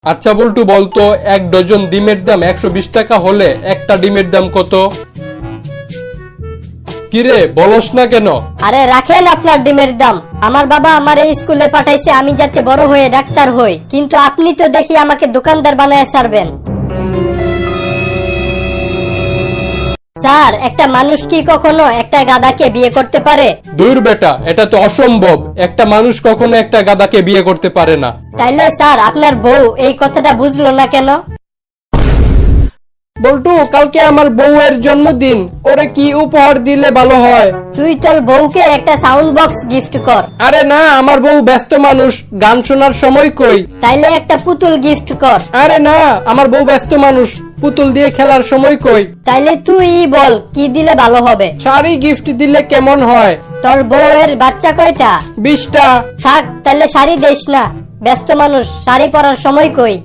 আচ্ছা বল্টু বলতো, এক ডজন ডিমের দাম 120 টাকা হলে একটা ডিমের দাম কত? কিরে বলস না কেন? আরে রাখেন আপনার ডিমের দাম। আমার বাবা আমার এই স্কুলে পাঠাইছে আমি যাতে বড় হয়ে ডাক্তার হই, কিন্তু আপনি তো দেখি আমাকে দোকানদার বানায় ছাড়বেন। স্যার, একটা মানুষ কি কখনো একটা গাধাকে বিয়ে করতে পারে? দূর বেটা, এটা তো অসম্ভব। একটা মানুষ কখনো একটা গাধাকে বিয়ে করতে পারে না। তাইলে স্যার আপনার বউ এই কথাটা বুঝলো না কেন? বল্টু, কালকে আমার বউয়ের জন্মদিন, ওরে কি উপহার দিলে ভালো হয়? তুই তোর বউকে একটা সাউন্ড বক্স গিফট কর। আরে না, আমার বউ ব্যস্ত মানুষ, গান শোনার সময় কই। তাইলে একটা পুতুল গিফট কর। আরে না, আমার বউ ব্যস্ত মানুষ, পুতুল দিয়ে খেলার সময় কই। তাইলে তুই বল কি দিলে ভালো হবে? শাড়ি গিফট দিলে কেমন হয়? তোর বউয়ের বাচ্চা কয়টা? 20টা। থাক, তাইলে শাড়ি দিস না, ব্যস্ত মানুষ, শাড়ি পরার সময় কই।